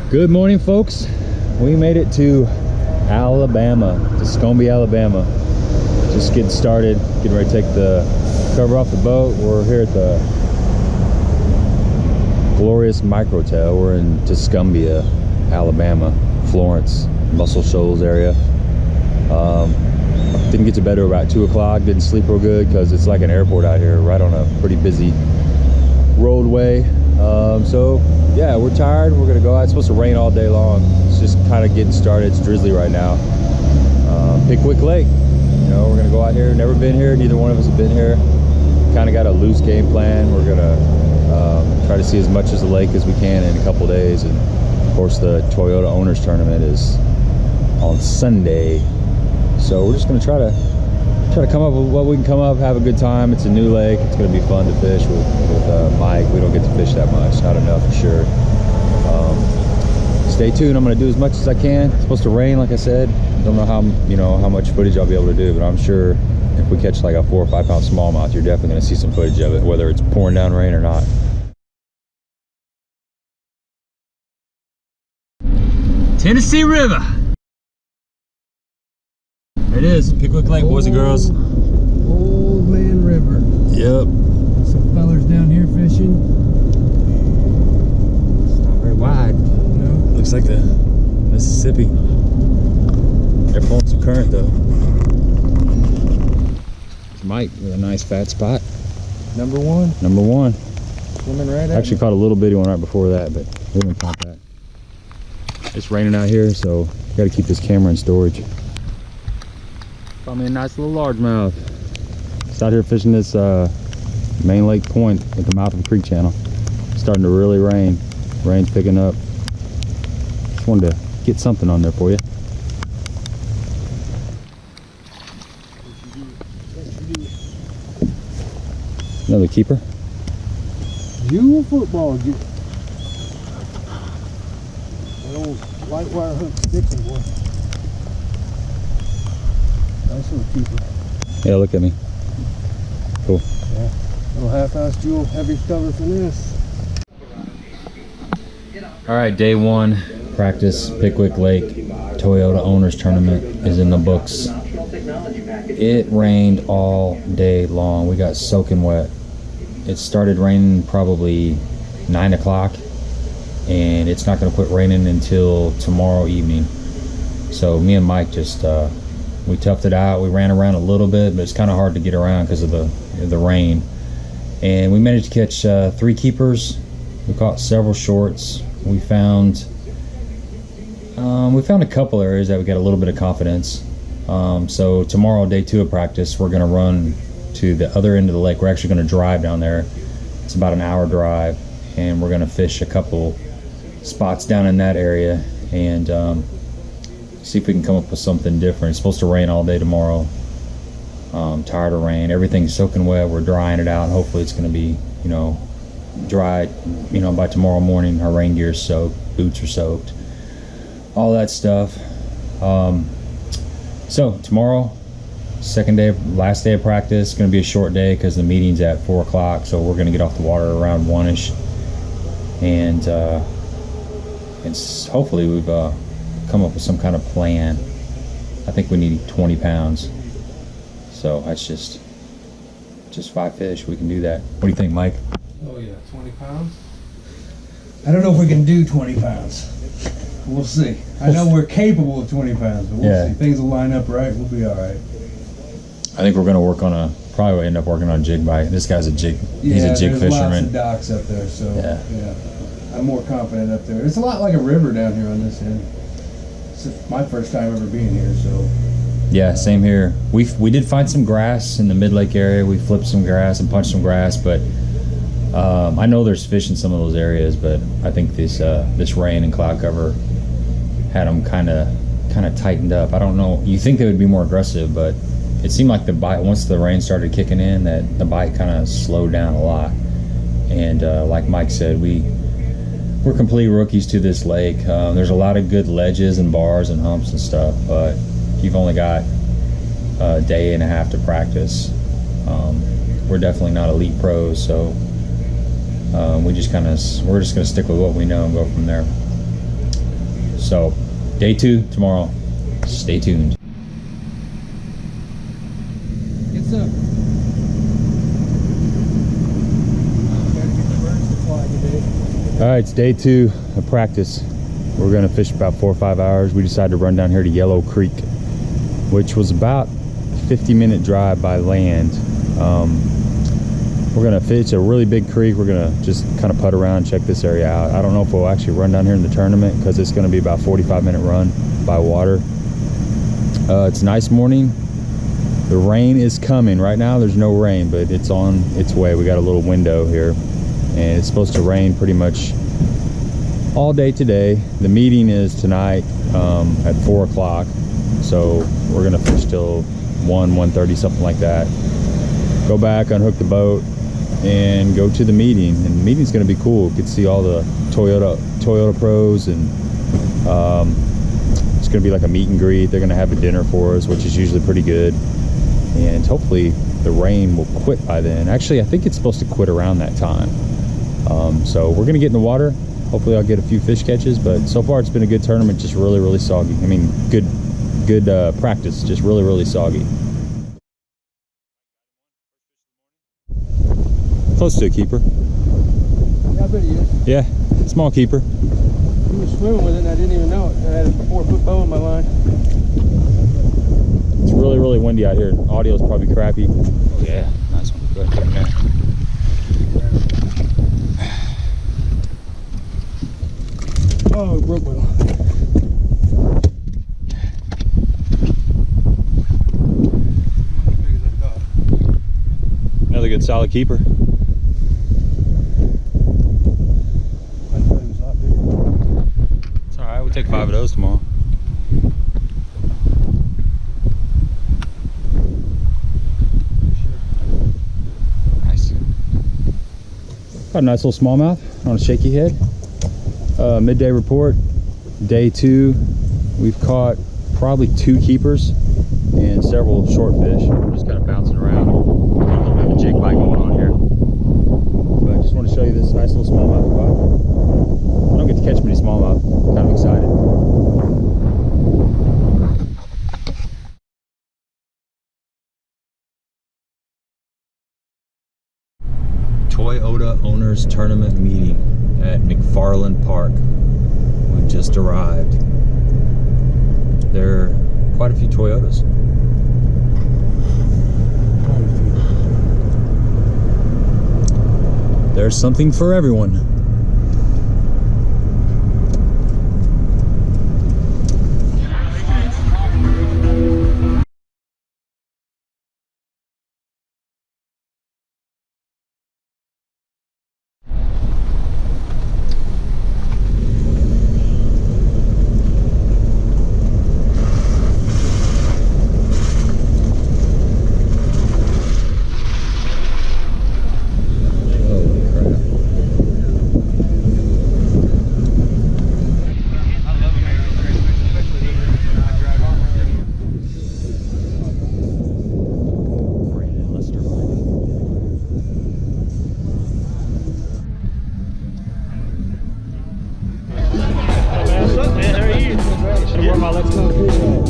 Good morning, folks. We made it to Alabama, to Tuscumbia, Alabama. Just getting started, getting ready to take the cover off the boat. We're here at the glorious Microtel. We're in Tuscumbia, Alabama, Florence, Muscle Shoals area. Didn't get to bed till about 2 o'clock. Didn't sleep real good because it's like an airport out here, right on a pretty busy roadway. So yeah, we're tired. We're gonna go out. It's supposed to rain all day long. It's just kind of getting started. It's drizzly right now. Pickwick Lake. You know, we're gonna go out here. Never been here. Neither one of us have been here. Kind of got a loose game plan. We're gonna try to see as much as the lake as we can in a couple days. And of course, the Toyota Owners Tournament is on Sunday. So we're just gonna try to come up with what we can come up, have a good time. It's a new lake. It's gonna be fun to fish with Mike. We don't get to fish that much, not enough for sure. Stay tuned. I'm gonna do as much as I can. It's supposed to rain, like I said. Don't know how much footage I'll be able to do, but I'm sure if we catch like a 4 or 5 pound smallmouth, you're definitely gonna see some footage of it, whether it's pouring down rain or not. Tennessee River. There it is, Pickwick Lake, boys and girls. Old Man River. Yep. Some fellers down here fishing. It's not very wide. No. Looks like the Mississippi. They're pulling some current though. It's Mike with a nice fat spot. Number one. Number one. Swimming right at Actually me. caught a little bitty one right before that, but we didn't count that. It's raining out here, so got to keep this camera in storage. Found me a nice little largemouth. Just out here fishing this main lake point at the mouth of the creek channel. It's starting to really rain. Rain's picking up. Just wanted to get something on there for you. Another keeper. You a football get. That old white wire hook sticking boy. Nice little keeper. Yeah, look at me. Cool. Yeah. Little half-ounce jewel, heavy cover for this. All right, day one, practice, Pickwick Lake, Toyota Owners Tournament is in the books. It rained all day long. We got soaking wet. It started raining probably 9 o'clock, and it's not gonna quit raining until tomorrow evening. So me and Mike just, we toughed it out. We ran around a little bit, but it's kind of hard to get around because of the rain. And we managed to catch 3 keepers. We caught several shorts. We found a couple areas that we got a little bit of confidence. So tomorrow, day 2 of practice, we're gonna run to the other end of the lake. We're actually gonna drive down there. It's about an hour drive, and we're gonna fish a couple spots down in that area and see if we can come up with something different. It's supposed to rain all day tomorrow. Tired of rain. Everything's soaking wet. We're drying it out. Hopefully it's gonna be, dry, by tomorrow morning. Our rain gear's soaked, boots are soaked, all that stuff. So tomorrow, last day of practice. It's gonna be a short day because the meeting's at 4 o'clock. So we're gonna get off the water around 1-ish, and hopefully we've come up with some kind of plan. I think we need 20 pounds. So that's just 5 fish. We can do that. What do you think, Mike? Oh yeah, 20 pounds? I don't know if we can do 20 pounds. We'll see. I know we're capable of 20 pounds, but we'll see. Things will line up right. We'll be all right. I think we're going to work on probably end up working on a jig bite. This guy's a jig. He's a jig fisherman. Lots of docks up there, so yeah. I'm more confident up there. It's a lot like a river down here on this end. It's my first time ever being here, so. Yeah, same here. We did find some grass in the mid-lake area. We flipped some grass and punched some grass, but I know there's fish in some of those areas, but I think this rain and cloud cover had them kind of tightened up. I don't know. You think they would be more aggressive, but it seemed like the bite, once the rain started kicking in, that the bite kind of slowed down a lot. And like Mike said, we're complete rookies to this lake. There's a lot of good ledges and bars and humps and stuff, but you've only got a day and a half to practice. We're definitely not elite pros, so we're just gonna stick with what we know and go from there. So day 2 tomorrow. Stay tuned. It's up. All right, it's day 2 of practice. We're gonna fish about 4 or 5 hours. We decided to run down here to Yellow Creek, which was about 50-minute drive by land. We're gonna fish a really big creek. We're gonna just kind of putt around, check this area out. I don't know if we'll actually run down here in the tournament because it's gonna be about a 45-minute run by water. It's a nice morning. The rain is coming. Right now there's no rain, but it's on its way. We got a little window here, and it's supposed to rain pretty much all day today. The meeting is tonight at 4 o'clock, so we're gonna fish till 1:30, something like that. Go back, unhook the boat, and go to the meeting. And the meeting's gonna be cool. You can see all the Toyota pros, and it's gonna be like a meet and greet. They're gonna have a dinner for us, which is usually pretty good. And hopefully the rain will quit by then. Actually, I think it's supposed to quit around that time. So we're gonna get in the water. Hopefully I'll get a few fish catches, but so far it's been a good tournament, just really soggy. I mean, good practice, just really soggy. Close to a keeper. Yeah, I bet he is. Yeah, small keeper. He was swimming with it and I didn't even know it. I had a 4-foot bow in my line. It's really windy out here. Audio is probably crappy. Oh yeah, nice one. Go ahead and put him there. Oh, it broke my line. Another good solid keeper. It's alright, we'll take 5 of those tomorrow. Nice. Got a nice little smallmouth on a shaky head. Midday report, day 2. We've caught probably 2 keepers and several short fish. We're just kind of bouncing around. Got a little bit of a jig bite going on here. But I just want to show you this nice little smallmouth we caught. I don't get to catch many smallmouth. I'm kind of excited. Toyota Owners Tournament meeting at McFarland Park. We just arrived. There are quite a few Toyotas. There's something for everyone.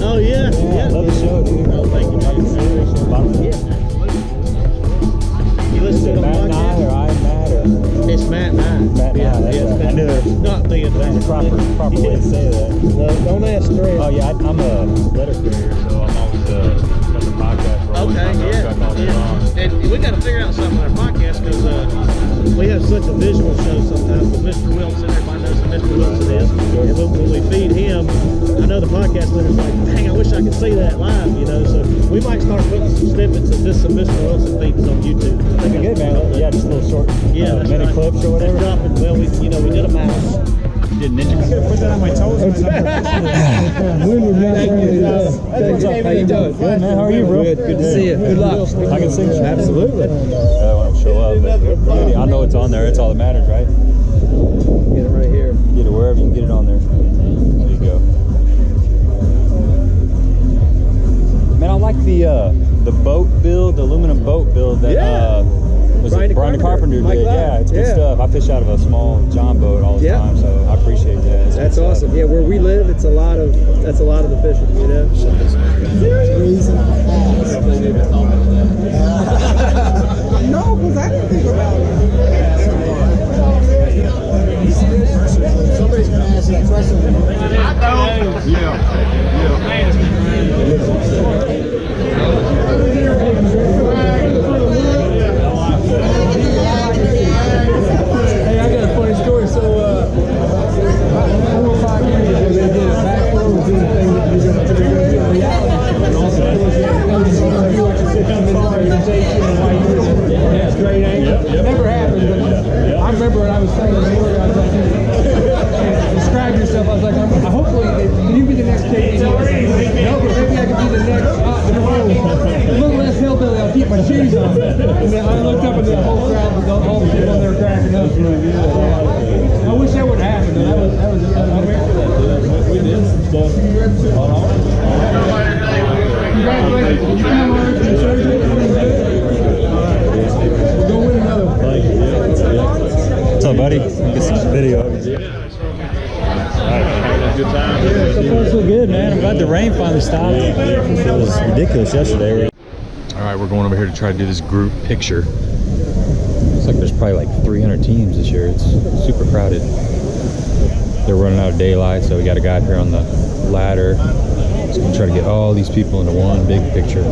Oh yeah, yeah. Love the show, dude. Oh, thank you, man. Yeah. You listen to it on Matt the Nye or podcast? I'm Matt or It's Matt Nye. Matt Nye. Yeah, That's yeah, right. I knew there was not me. a proper way to say that. No, don't ask Therese. Oh yeah, I'm a letter carrier, so I'm always got the podcast rolling. Okay, yeah. And we got to figure out something on our podcast because we have such a visual show sometimes with Mr. Wilson. Everybody knows who Mr. Wilson is. And when we feed him, I know the podcast listeners like, dang, I wish I could see that live, you know. So we might start putting some snippets of just some Mr. Wilson feeds on YouTube. That'd be good, man. Yeah, just a little short That's minute right. clips or whatever. Dropping, well, we did a mouse. You did ninja. Put that on my toes. What's up? How you doing? Good, man. How are you, bro? Good to see you. Good luck. I can sing. Absolutely. I want to show up, but I know it's on there. It's all that matters, right? Get it right here. Get it wherever you can get it on there. There you go. Man, I like the boat build, the aluminum boat build that was it? Brian the Carpenter did. Yeah, it's good stuff. I fish out of a small John boat all the time, so I appreciate that. That's awesome. Yeah, where we live, that's a lot of the fishing, you know. No, because I didn't think about it. Somebody's gonna ask that question. Hey, I got a funny story. So, 4 or 5 years ago, they did a backflow thing that you're going to do reality. And also, of course, you like to sit down in the presentation and why you're straight angle. Never happened, but I remember when I was telling the story, I was like, describe yourself. I was like, hopefully, can you be the next KD? No, but maybe I can be the next. A little less hillbilly. I'll keep my shoes on. And then I looked up and the whole crowd was all the people there cracking up. I wish that would happen. That was I'm here for that. We did some stuff. Congratulations. You come on and show you go win another one. What's up, buddy? Get some video. Good time. So far so good, man. I'm glad the rain finally stopped. It was ridiculous yesterday. All right, we're going over here to try to do this group picture. Looks like there's probably like 300 teams this year. It's super crowded. They're running out of daylight, so we got a guy here on the ladder. Just gonna try to get all these people into one big picture.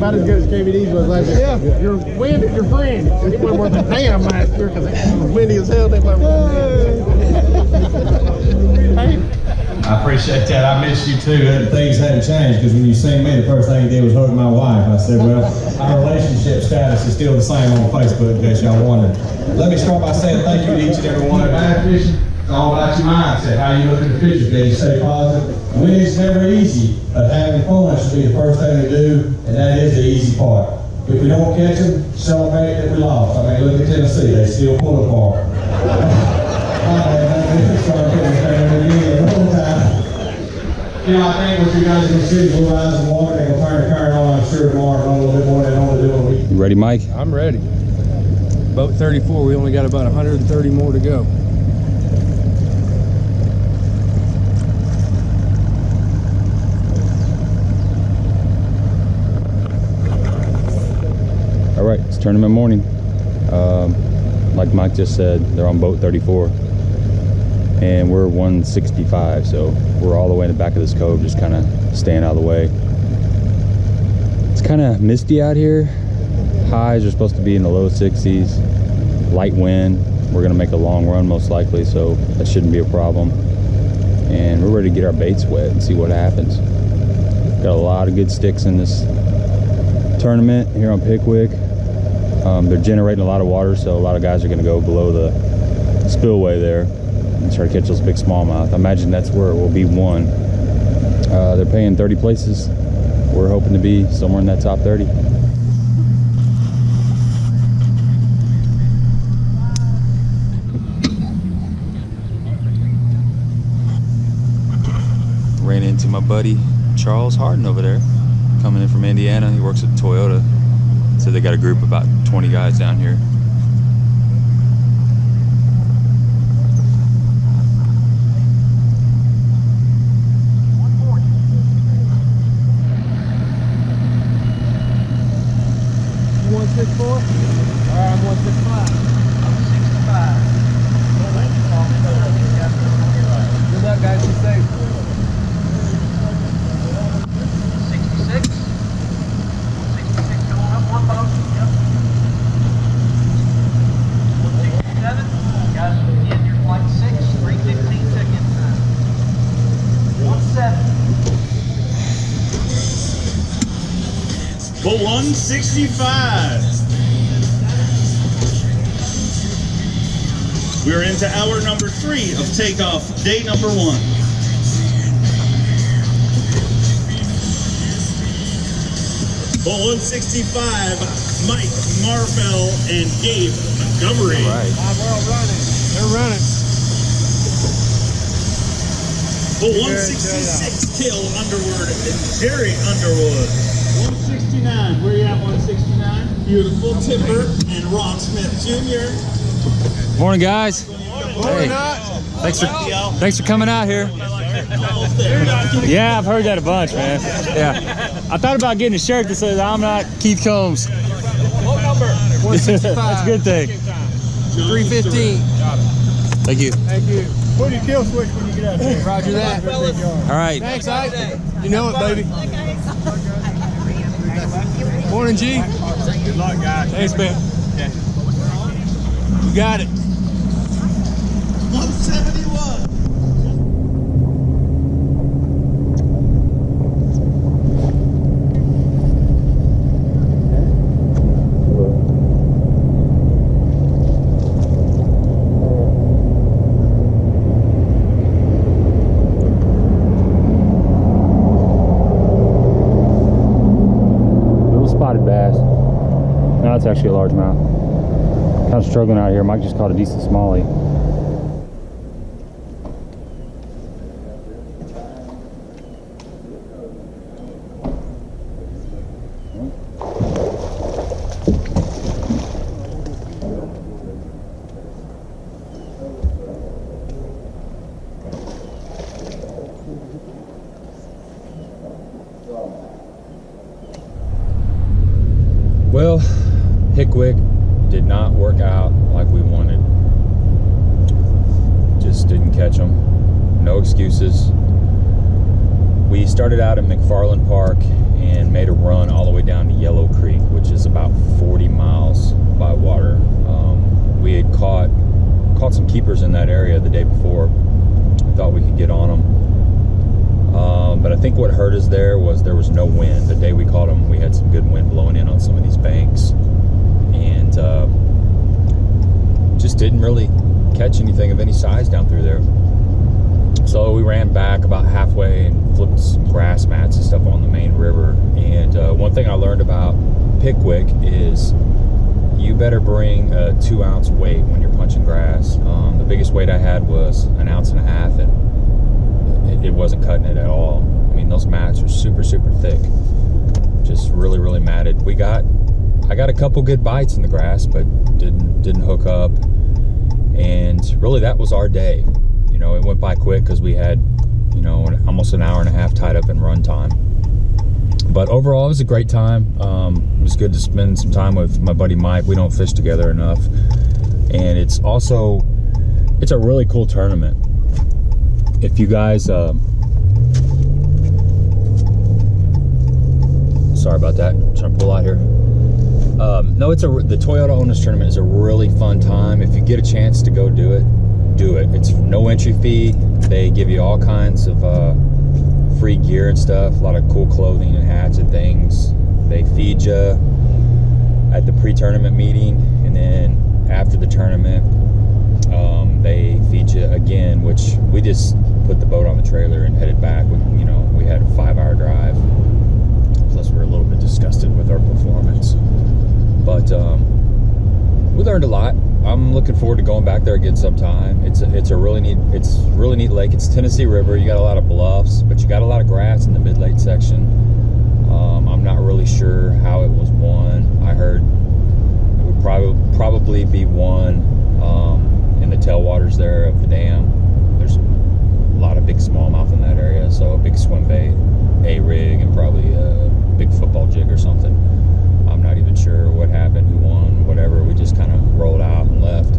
About as good as KVD's was last year. Yeah, your wind is your friend. It wasn't worth a damn last year because it was windy as hell. They went, I appreciate that. I missed you too. Things hadn't changed because when you seen me, the first thing you did was hug my wife. I said, well, our relationship status is still the same on Facebook, in case y'all wondered. Let me start by saying thank you to each and every one of you. It's all about your mindset, how you look at the picture, can you stay positive? Winning's never easy, but having fun should be the first thing to do, and that is the easy part. If we don't catch them, celebrate that we lost. I mean, look at Tennessee, they still pull apart. You know, I think what you guys are going to see is we'll rise in water, they're going to turn the current on, I'm sure tomorrow, and a little bit more than they normally do a week. You ready, Mike? I'm ready. Boat 34, we only got about 130 more to go. All right, it's tournament morning. Like Mike just said, they're on boat 34 and we're 165, so we're all the way in the back of this cove, just kind of staying out of the way. It's kind of misty out here. Highs are supposed to be in the low 60s, light wind. We're gonna make a long run most likely, so that shouldn't be a problem. And we're ready to get our baits wet and see what happens. Got a lot of good sticks in this tournament here on Pickwick. They're generating a lot of water, so a lot of guys are going to go below the spillway there and try to catch those big smallmouth. I imagine that's where it will be won. They're paying 30 places. We're hoping to be somewhere in that top 30. Ran into my buddy Charles Harden over there, coming in from Indiana. He works at Toyota. So they got a group of about 20 guys down here. You 164? All right, I'm 165. I'm 65. Good luck, guys. Be safe. 66. For 165. We're into hour number 3 of takeoff, day number 1. For 165, Mike Marfell and Gabe Montgomery. All right. They're running. For 166, Cale Underwood and Jerry Underwood. 169, where you at 169? Beautiful Tipper and Ron Smith Jr. Morning, guys. Hey, thanks for coming out here. Yeah, I've heard that a bunch, man. Yeah, I thought about getting a shirt that says "I'm not Keith Combs." What number? 165. That's a good thing. 315. Thank you. Thank you. Put your kill switch when you get out there. Roger that. All right. Thanks, Ike. You know it, baby. Morning, G. Good luck, guys. Thanks, man. You got it. 171. Spotted bass. No, it's actually a largemouth. Kind of struggling out here. Mike just caught a decent smallie. Well, Pickwick did not work out like we wanted. Just didn't catch them. No excuses. We started out at McFarland Park and made a run all the way down to Yellow Creek, which is about 40 miles by water. We had caught some keepers in that area the day before. We thought we could get on them. But I think what hurt us there was no wind. The day we caught them, we had some good wind blowing in on some of these banks, and just didn't really catch anything of any size down through there. So we ran back about halfway and flipped some grass mats and stuff on the main river. And one thing I learned about Pickwick is you better bring a 2-ounce weight when you're punching grass. The biggest weight I had was 1.5 ounces, and it wasn't cutting it at all. I mean, those mats are super, super thick. Just really, really matted. I got a couple good bites in the grass, but didn't hook up. And really, that was our day. You know, it went by quick because we had, you know, almost 1.5 hours tied up in run time. But overall, it was a great time. It was good to spend some time with my buddy Mike. We don't fish together enough. And it's a really cool tournament. If you guys, sorry about that, I'm trying to pull out here. No, the Toyota Owners Tournament is a really fun time. If you get a chance to go do it, do it. It's no entry fee. They give you all kinds of free gear and stuff, a lot of cool clothing and hats and things. They feed you at the pre-tournament meeting, and then after the tournament, they feed you again, which we just put the boat on the trailer and headed back. We had a 5-hour drive. Plus, we're a little bit disgusted with our performance, but we learned a lot. I'm looking forward to going back there again sometime. It's a really neat lake. It's Tennessee River. You got a lot of bluffs, but you got a lot of grass in the mid-lake section. I'm not really sure how it was won. I heard it would probably be won in the tailwaters there of the dam. There's a lot of big smallmouth in that area, so a big swim bait, a rig, and probably a big football jig or something. I'm not even sure what happened, who won, whatever. We just kind of rolled out and left.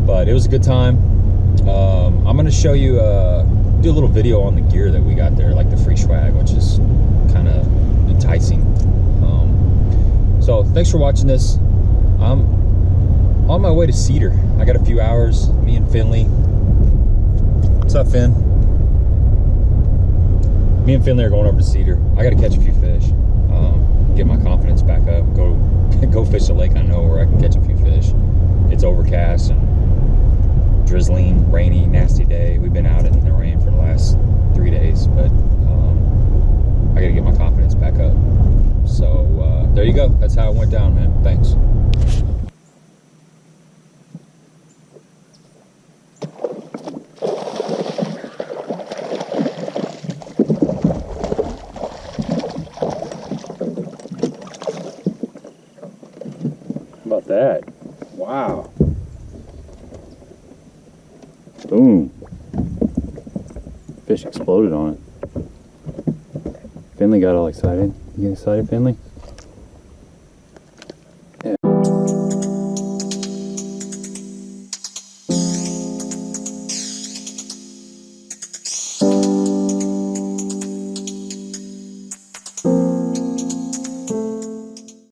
But it was a good time. I'm going to show you, do a little video on the gear that we got there, like the free swag, which is kind of enticing. So thanks for watching this. I'm on my way to Cedar. I got a few hours, me and Finley. What's up, Finn? Me and Finley are going over to Cedar. I got to catch a few fish. get my confidence back up, go fish a lake I know where I can catch a few fish. It's overcast and drizzling, rainy, nasty day. We've been out in the rain for the last 3 days, but I gotta get my confidence back up. So there you go. That's how it went down, man. Thanks. How about that? Wow. Boom. Fish exploded on it. Finley got all excited. You get excited, Finley?